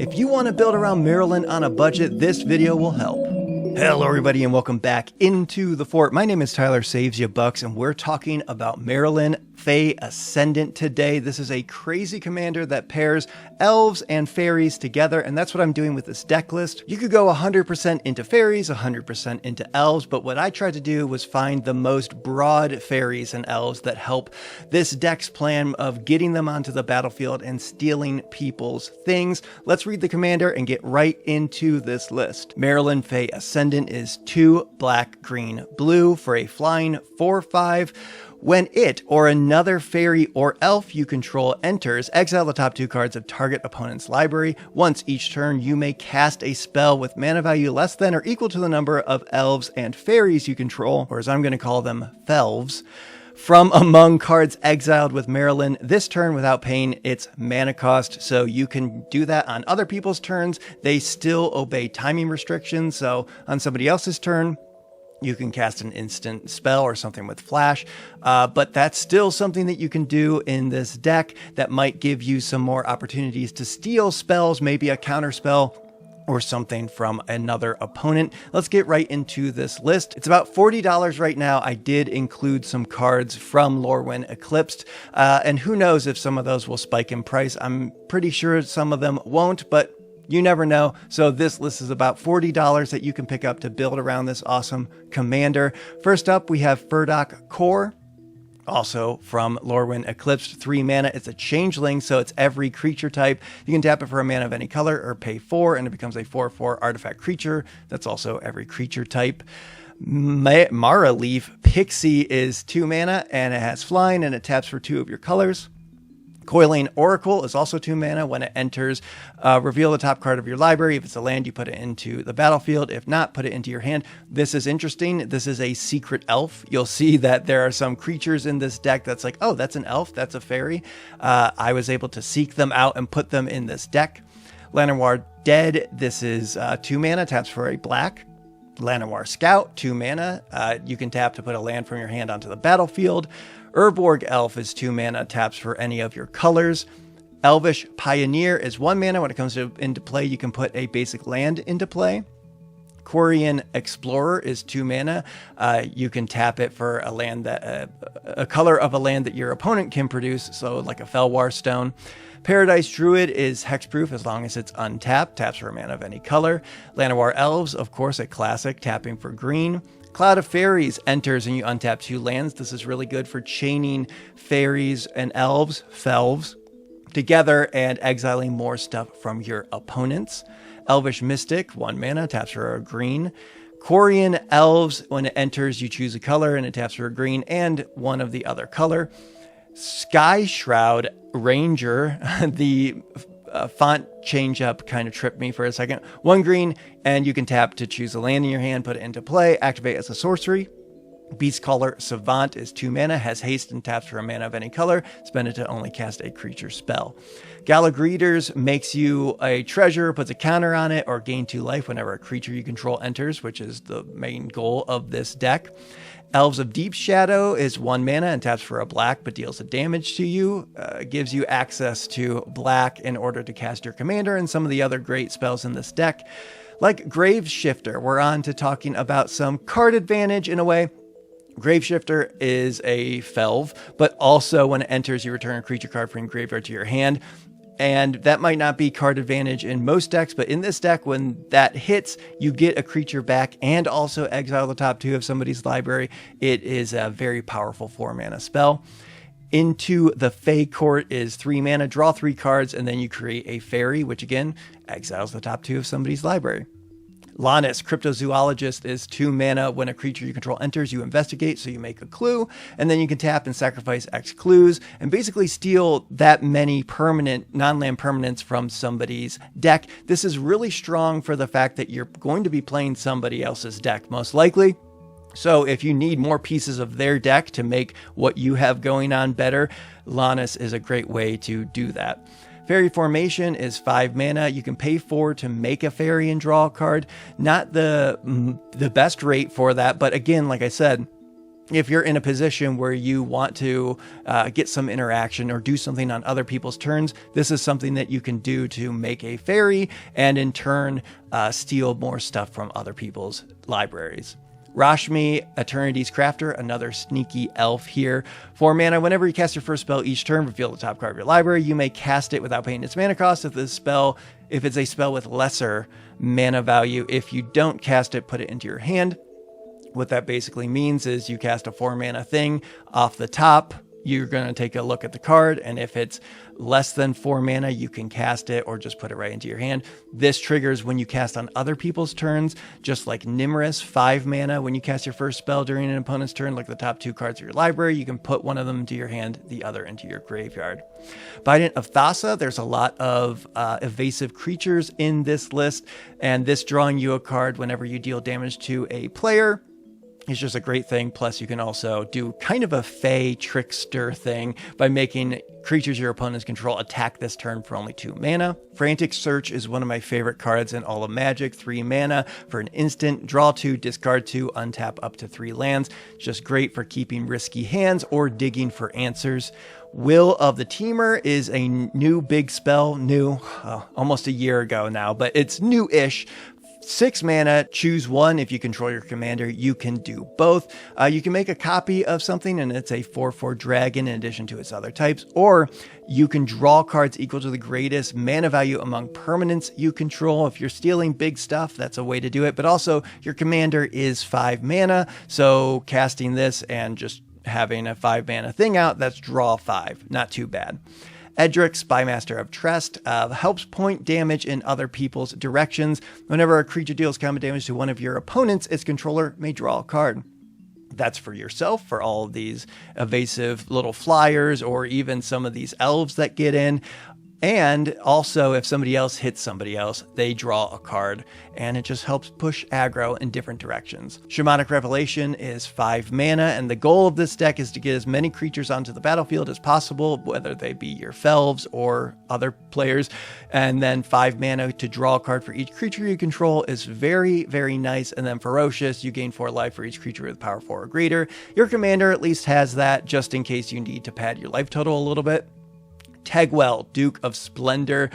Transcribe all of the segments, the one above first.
If you want to build around Maralen on a budget, this video will help. Hello everybody and welcome back into the fort. My name is Tyler Savesya Bucks and we're talking about Maralen Fae Ascendant today. This is a crazy commander that pairs elves and fairies together, and that's what I'm doing with this deck list. You could go 100% into fairies, 100% into elves, but what I tried to do was find the most broad fairies and elves that help this deck's plan of getting them onto the battlefield and stealing people's things. Let's read the commander and get right into this list. Maralen Fae Ascendant is 2 black, green, blue for a flying 4/5. When it or another fairy or elf you control enters, exile the top 2 cards of target opponent's library. Once each turn, you may cast a spell with mana value less than or equal to the number of elves and fairies you control, or as I'm going to call them, Felves, from among cards exiled with Maralen this turn without paying its mana cost. So you can do that on other people's turns. They still obey timing restrictions. So on somebody else's turn, you can cast an instant spell or something with flash, but that's still something that you can do in this deck that might give you some more opportunities to steal spells, maybe a counter spell or something from another opponent. Let's get right into this list. It's about $40 right now. I did include some cards from Lorwyn Eclipsed, and who knows if some of those will spike in price. I'm pretty sure some of them won't, but you never know. So this list is about $40 that you can pick up to build around this awesome commander. First up, we have Furdock Core, also from Lorwyn Eclipsed, 3 mana. It's a changeling, so it's every creature type. You can tap it for a mana of any color or pay 4, and it becomes a 4/4 artifact creature. That's also every creature type. Maralen Pixie is 2 mana, and it has flying, and it taps for 2 of your colors. Coiling Oracle is also 2 mana. When it enters, reveal the top card of your library. If it's a land, you put it into the battlefield. If not, put it into your hand. This is interesting. This is a secret elf. You'll see that there are some creatures in this deck that's like, oh, that's an elf, that's a fairy. I was able to seek them out and put them in this deck. Llanowar Dead, this is 2 mana, taps for a black. Llanowar Scout, 2 mana. You can tap to put a land from your hand onto the battlefield. Urborg Elf is 2 mana, taps for any of your colors. Elvish Pioneer is 1 mana. When it comes into play, you can put a basic land into play. Quarian Explorer is 2 mana. You can tap it for a land that a color of a land that your opponent can produce, so like a Felwar Stone. Paradise Druid is hexproof as long as it's untapped, taps for a mana of any color. Llanowar Elves, of course, a classic, tapping for green. Cloud of Fairies enters and you untap 2 lands. This is really good for chaining fairies and elves, Felves, together and exiling more stuff from your opponents. Elvish Mystic, 1 mana, taps for a green. Quarian Elves, when it enters, you choose a color and it taps for a green and one of the other color. Sky Shroud Ranger, the font change up kind of tripped me for a second. 1 green, and you can tap to choose a land in your hand, put it into play, activate as a sorcery. Beastcaller Savant is 2 mana, has haste and taps for a mana of any color. Spend it to only cast a creature spell. Galagreeters makes you a treasure, puts a counter on it, or gain 2 life whenever a creature you control enters, which is the main goal of this deck. Elves of Deep Shadow is 1 mana and taps for a black, but deals a damage to you. Gives you access to black in order to cast your commander and some of the other great spells in this deck. Like Graveshifter, we're on to talking about some card advantage in a way. Graveshifter is a Felv, but also when it enters, you return a creature card from your graveyard to your hand. And that might not be card advantage in most decks, but in this deck, when that hits, you get a creature back and also exile the top 2 of somebody's library. It is a very powerful 4 mana spell. Into the Fae Court is 3 mana, draw 3 cards, and then you create a fairy, which again, exiles the top 2 of somebody's library. Lannis, Cryptozoologist, is 2 mana. When a creature you control enters, you investigate, so you make a clue, and then you can tap and sacrifice X clues, and basically steal that many permanent, non-land permanents from somebody's deck. This is really strong for the fact that you're going to be playing somebody else's deck, most likely. So if you need more pieces of their deck to make what you have going on better, Lannis is a great way to do that. Fairy Formation is 5 mana. You can pay 4 to make a fairy and draw a card. Not the best rate for that, but again, like I said, if you're in a position where you want to get some interaction or do something on other people's turns, this is something that you can do to make a fairy and in turn steal more stuff from other people's libraries. Rashmi, Eternity's Crafter, another sneaky elf here. 4 mana, whenever you cast your first spell each turn, reveal the top card of your library. You may cast it without paying its mana cost if it's a spell with lesser mana value. If you don't cast it, put it into your hand. What that basically means is you cast a 4 mana thing off the top. You're going to take a look at the card, and if it's less than 4 mana, you can cast it or just put it right into your hand. This triggers when you cast on other people's turns, just like Nimrus, 5 mana. When you cast your first spell during an opponent's turn, like the top 2 cards of your library, you can put one of them into your hand, the other into your graveyard. Bident of Thassa, there's a lot of evasive creatures in this list, and this drawing you a card whenever you deal damage to a player is just a great thing. Plus, you can also do kind of a Fae trickster thing by making creatures your opponents control attack this turn for only 2 mana. Frantic Search is one of my favorite cards in all of Magic. 3 mana for an instant. Draw 2, discard 2, untap up to 3 lands. Just great for keeping risky hands or digging for answers. Will of the Teamer is a new big spell. Almost a year ago now, but it's new-ish. 6 mana, choose one. If you control your commander, you can do both. You can make a copy of something and it's a 4/4 dragon in addition to its other types, or you can draw cards equal to the greatest mana value among permanents you control. If you're stealing big stuff, that's a way to do it, but also your commander is 5 mana, so casting this and just having a 5 mana thing out, that's draw 5. Not too bad. Edric, Spymaster of Trest, helps point damage in other people's directions. Whenever a creature deals combat damage to one of your opponents, its controller may draw a card. That's for yourself, for all of these evasive little flyers, or even some of these elves that get in. And also, if somebody else hits somebody else, they draw a card, and it just helps push aggro in different directions. Shamanic Revelation is 5 mana, and the goal of this deck is to get as many creatures onto the battlefield as possible, whether they be your Felves or other players. And then 5 mana to draw a card for each creature you control is very, very nice. And then Ferocious, you gain 4 life for each creature with power 4 or greater. Your commander at least has that, just in case you need to pad your life total a little bit. Tegwell, Duke of Splendor.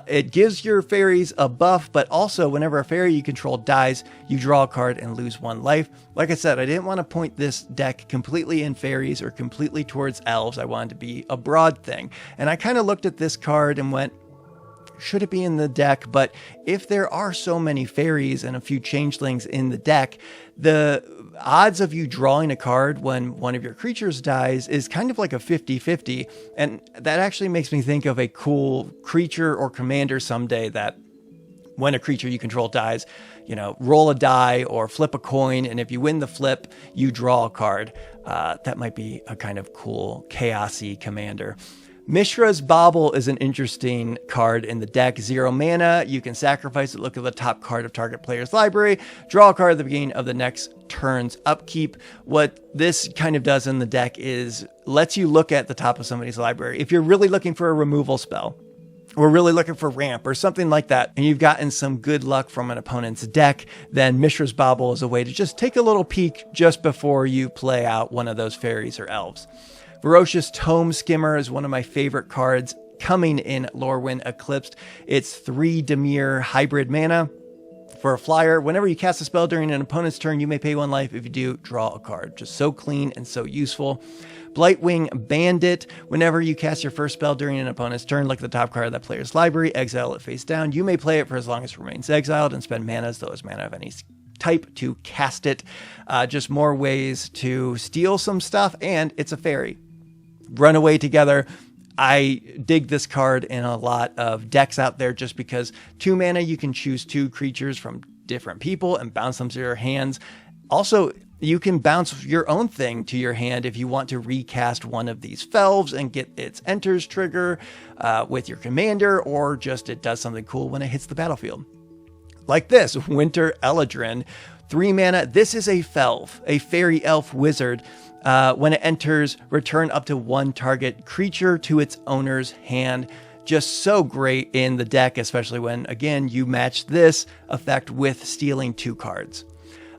It gives your fairies a buff, but also whenever a fairy you control dies, you draw a card and lose 1 life. Like I said, I didn't want to point this deck completely in fairies or completely towards elves. I wanted to be a broad thing. And I kind of looked at this card and went, should it be in the deck? But if there are so many fairies and a few changelings in the deck, the odds of you drawing a card when one of your creatures dies is kind of like a 50-50. And that actually makes me think of a cool creature or commander someday that when a creature you control dies, roll a die or flip a coin. And if you win the flip, you draw a card. That might be a kind of cool, chaosy commander. Mishra's Bauble is an interesting card in the deck. 0 mana, you can sacrifice it, look at the top card of target player's library, draw a card at the beginning of the next turn's upkeep. What this kind of does in the deck is lets you look at the top of somebody's library. If you're really looking for a removal spell, or really looking for ramp or something like that, and you've gotten some good luck from an opponent's deck, then Mishra's Bauble is a way to just take a little peek just before you play out one of those fairies or elves. Ferocious Tome Skimmer is one of my favorite cards coming in Lorwyn Eclipsed. It's 3 Dimir hybrid mana for a flyer. Whenever you cast a spell during an opponent's turn, you may pay 1 life. If you do, draw a card. Just so clean and so useful. Blightwing Bandit. Whenever you cast your first spell during an opponent's turn, look at the top card of that player's library, exile it face down. You may play it for as long as it remains exiled and spend mana as though it's mana of any type to cast it. Just more ways to steal some stuff, and it's a fairy. Runaway Together. I dig this card in a lot of decks out there just because 2 mana, you can choose 2 creatures from different people and bounce them to your hands. Also, you can bounce your own thing to your hand if you want to recast one of these Felves and get its Enters trigger with your commander, or just it does something cool when it hits the battlefield. Like this, Winter Eladrin. 3 mana. This is a Felv, a fairy elf wizard. When it enters, return up to 1 target creature to its owner's hand. Just so great in the deck, especially when, again, you match this effect with stealing 2 cards.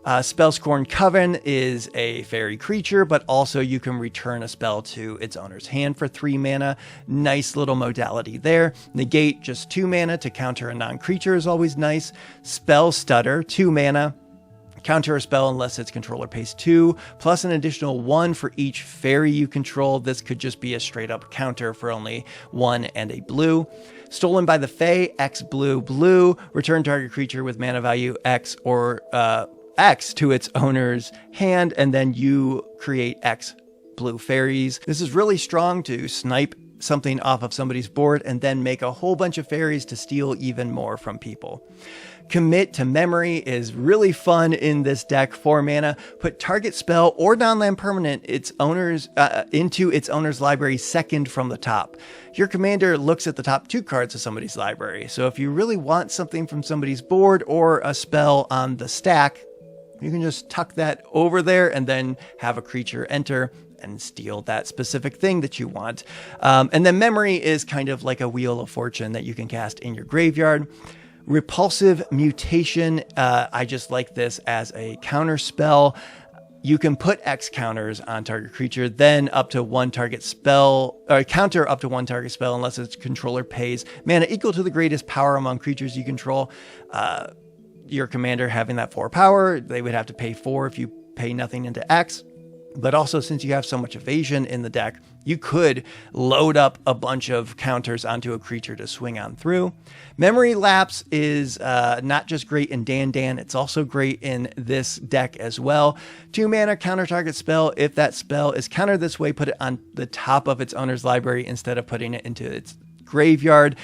Spellscorn Coven is a fairy creature, but also you can return a spell to its owner's hand for 3 mana. Nice little modality there. Negate, just 2 mana to counter a non-creature is always nice. Spell Stutter, 2 mana. Counter a spell unless its controller pays 2, plus an additional 1 for each fairy you control. This could just be a straight up counter for only 1 and a blue. Stolen by the Fae, X blue blue. Return target creature with mana value X or X to its owner's hand, and then you create X blue fairies. This is really strong to snipe something off of somebody's board and then make a whole bunch of fairies to steal even more from people. Commit to Memory is really fun in this deck. 4 mana. Put target spell or non-land permanent into its owner's library second from the top. Your commander looks at the top 2 cards of somebody's library. So if you really want something from somebody's board or a spell on the stack, you can just tuck that over there and then have a creature enter and steal that specific thing that you want. And then Memory is kind of like a Wheel of Fortune that you can cast in your graveyard. Repulsive Mutation. I just like this as a counter spell. You can put X counters on target creature, then up to 1 target spell, or counter up to 1 target spell unless its controller pays mana equal to the greatest power among creatures you control. Your commander having that 4 power, they would have to pay 4 if you pay nothing into X. But also, since you have so much evasion in the deck, you could load up a bunch of counters onto a creature to swing on through. Memory Lapse is not just great in Dan, it's also great in this deck as well. 2 mana counter target spell. If that spell is countered this way, put it on the top of its owner's library instead of putting it into its graveyard.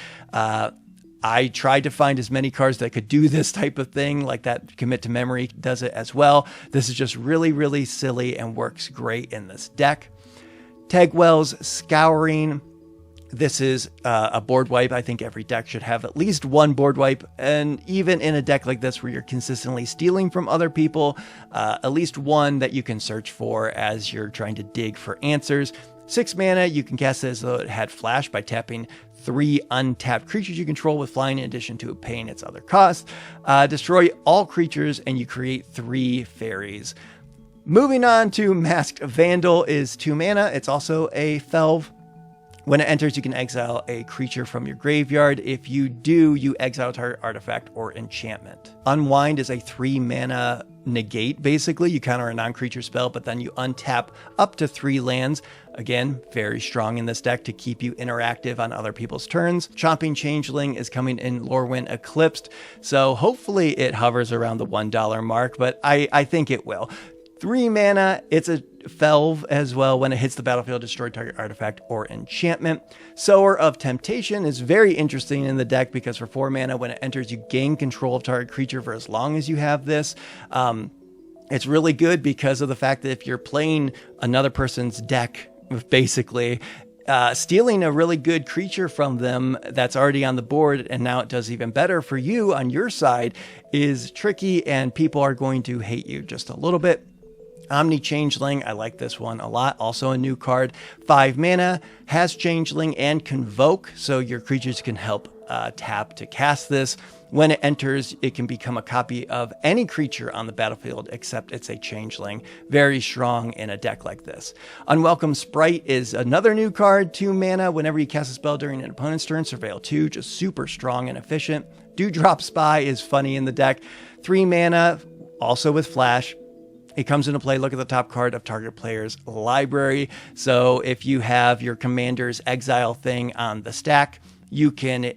I tried to find as many cards that could do this type of thing, like that Commit to Memory does it as well. This is just really, really silly and works great in this deck. Tegwell's Scouring. This is a board wipe. I think every deck should have at least 1 board wipe. And even in a deck like this where you're consistently stealing from other people, at least 1 that you can search for as you're trying to dig for answers. 6 mana, you can cast it as though it had flash by tapping 3 untapped creatures you control with flying in addition to paying its other cost. Destroy all creatures and you create 3 fairies. Moving on to Masked Vandal is 2 mana. It's also a Felv. When it enters, you can exile a creature from your graveyard. If you do, you exile target artifact or enchantment. Unwind is a 3 mana negate, basically. You counter a non-creature spell, but then you untap up to 3 lands. Again, very strong in this deck to keep you interactive on other people's turns. Chomping Changeling is coming in Lorwyn Eclipsed, so hopefully it hovers around the $1 mark, but I think it will. 3 mana, it's a Felv as well. When it hits the battlefield, destroy target artifact or enchantment. Sower of Temptation is very interesting in the deck because for 4 mana, when it enters, you gain control of target creature for as long as you have this. It's really good because of the fact that if you're playing another person's deck, basically, stealing a really good creature from them that's already on the board and now it does even better for you on your side is tricky, and people are going to hate you just a little bit. Omni Changeling, I like this one a lot. Also a new card. 5 mana, has Changeling and Convoke, so your creatures can help tap to cast this. When it enters, it can become a copy of any creature on the battlefield except it's a Changeling. Very strong in a deck like this. Unwelcome Sprite is another new card. 2 mana. Whenever you cast a spell during an opponent's turn, Surveil 2, just super strong and efficient. Dewdrop Spy is funny in the deck. 3 mana, also with flash. It comes into play, look at the top card of target player's library. So if you have your commander's exile thing on the stack, you can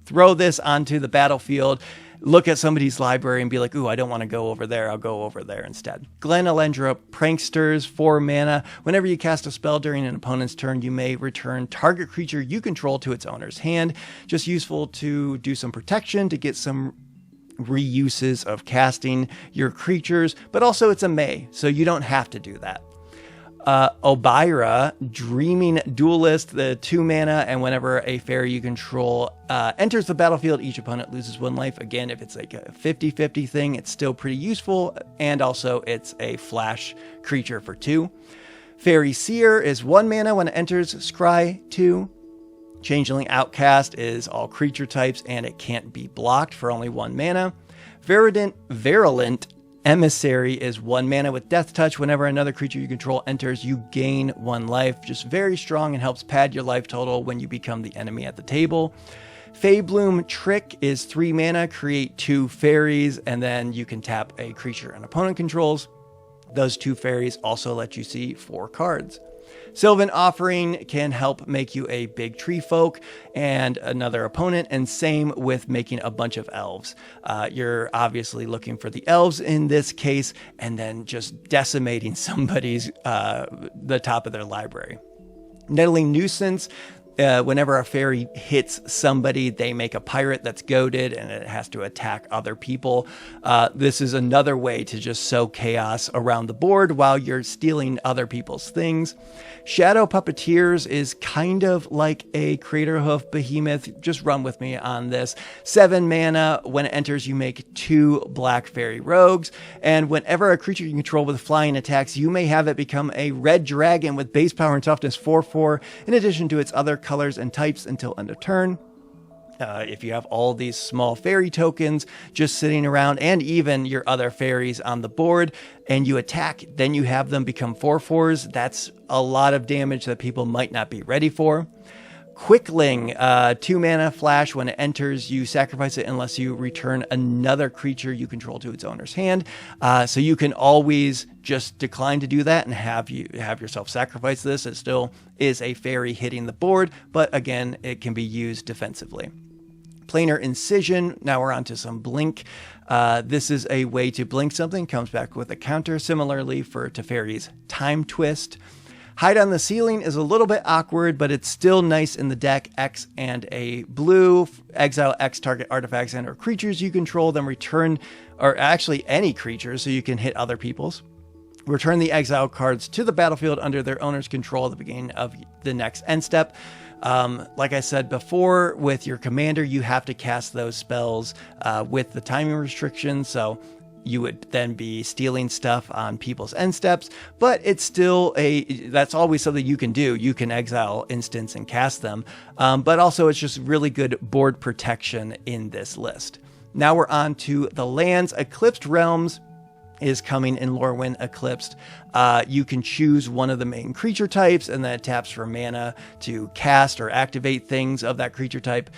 throw this onto the battlefield, look at somebody's library and be like, ooh, I don't want to go over there. I'll go over there instead. Glen Elendra Pranksters, 4 mana. Whenever you cast a spell during an opponent's turn, you may return target creature you control to its owner's hand. Just useful to do some protection, to get some reuses of casting your creatures, but also it's a may, so you don't have to do that. Obira, Dreaming Duelist, the 2 mana, and whenever a fairy you control enters the battlefield, each opponent loses 1 life. Again, if it's like a 50-50 thing, it's still pretty useful, and also it's a flash creature for 2. Fairy Seer is 1 mana. When it enters, scry 2. Changeling Outcast is all creature types, and it can't be blocked for only 1 mana. Virulent Emissary is 1 mana with Death Touch. Whenever another creature you control enters, you gain 1 life. Just very strong and helps pad your life total when you become the enemy at the table. Faebloom Trick is 3 mana, create 2 fairies, and then you can tap a creature an opponent controls. Those 2 fairies also let you see 4 cards. Sylvan Offering can help make you a big tree folk and another opponent, and same with making a bunch of elves. You're obviously looking for the elves in this case, and then just decimating somebody's the top of their library. Nettling Nuisance. Whenever a fairy hits somebody, they make a pirate that's goaded and it has to attack other people. This is another way to just sow chaos around the board while you're stealing other people's things. Shadow Puppeteers is kind of like a Craterhoof Behemoth. Just run with me on this. 7 mana. When it enters, you make 2 black fairy rogues. And whenever a creature you control with flying attacks, you may have it become a red dragon with base power and toughness 4/4, in addition to its other colors and types until end of turn. If you have all these small fairy tokens just sitting around, and even your other fairies on the board, and you attack, then you have them become 4/4s. That's a lot of damage that people might not be ready for. Quickling, 2 mana flash. When it enters, you sacrifice it unless you return another creature you control to its owner's hand. So you can always just decline to do that and have yourself sacrifice this. It still is a fairy hitting the board, but again, it can be used defensively. Planar Incision. Now we're on to some blink. This is a way to blink something, comes back with a counter. Similarly for Teferi's Time Twist. Hide on the Ceiling is a little bit awkward, but it's still nice in the deck. X and a blue. Exile X target artifacts and or creatures you control, then return, or actually any creatures, so you can hit other people's. Return the exile cards to the battlefield under their owner's control at the beginning of the next end step. Like I said before, with your commander, you have to cast those spells with the timing restrictions, so you would then be stealing stuff on people's end steps, but it's still that's always something you can do. You can exile instants and cast them, but also it's just really good board protection in this list. Now we're on to the lands. Eclipsed Realms is coming in Lorwyn Eclipsed. You can choose one of the main creature types, and then it taps for mana to cast or activate things of that creature type.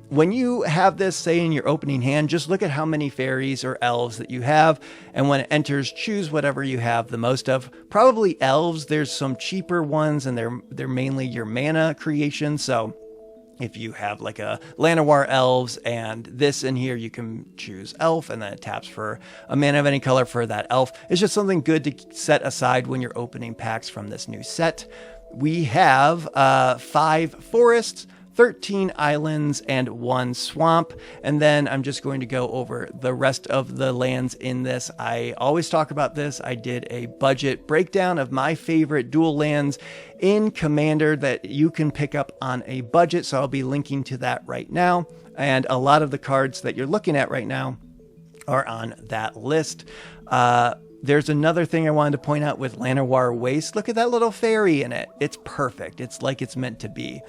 When you have this, say, in your opening hand, just look at how many fairies or elves that you have, and when it enters, choose whatever you have the most of. Probably elves. There's some cheaper ones, and they're mainly your mana creation, so if you have like a Llanowar Elves and this in here, you can choose Elf, and then it taps for a mana of any color for that elf. It's just something good to set aside when you're opening packs from this new set. We have 5 forests, 13 islands, and 1 swamp. And then I'm just going to go over the rest of the lands in this. I always talk about this. I did a budget breakdown of my favorite dual lands in Commander that you can pick up on a budget. So I'll be linking to that right now. And a lot of the cards that you're looking at right now are on that list. There's another thing I wanted to point out with Llanowar Waste. Look at that little fairy in it. It's perfect. It's like it's meant to be.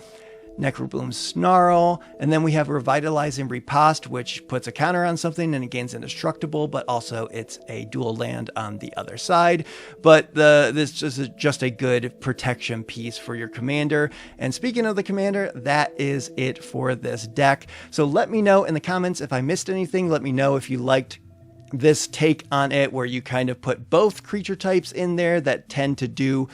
Necrobloom Snarl, and then we have Revitalize and Riposte, which puts a counter on something and it gains indestructible, but also it's a dual land on the other side. But this is just a good protection piece for your commander. And speaking of the commander, that is it for this deck. So let me know in the comments if I missed anything. Let me know if you liked this take on it, where you kind of put both creature types in there that tend to do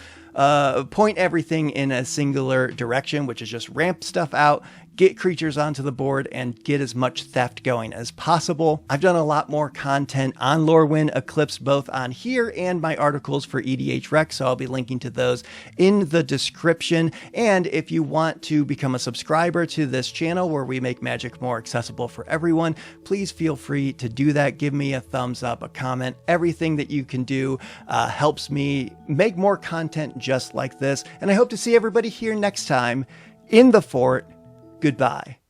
point everything in a singular direction, which is just ramp stuff out, get creatures onto the board, and get as much theft going as possible. I've done a lot more content on Lorwyn Eclipse, both on here and my articles for EDH Rec, so I'll be linking to those in the description. And if you want to become a subscriber to this channel where we make Magic more accessible for everyone, please feel free to do that. Give me a thumbs up, a comment. Everything that you can do helps me make more content just like this. And I hope to see everybody here next time in the fort. Goodbye.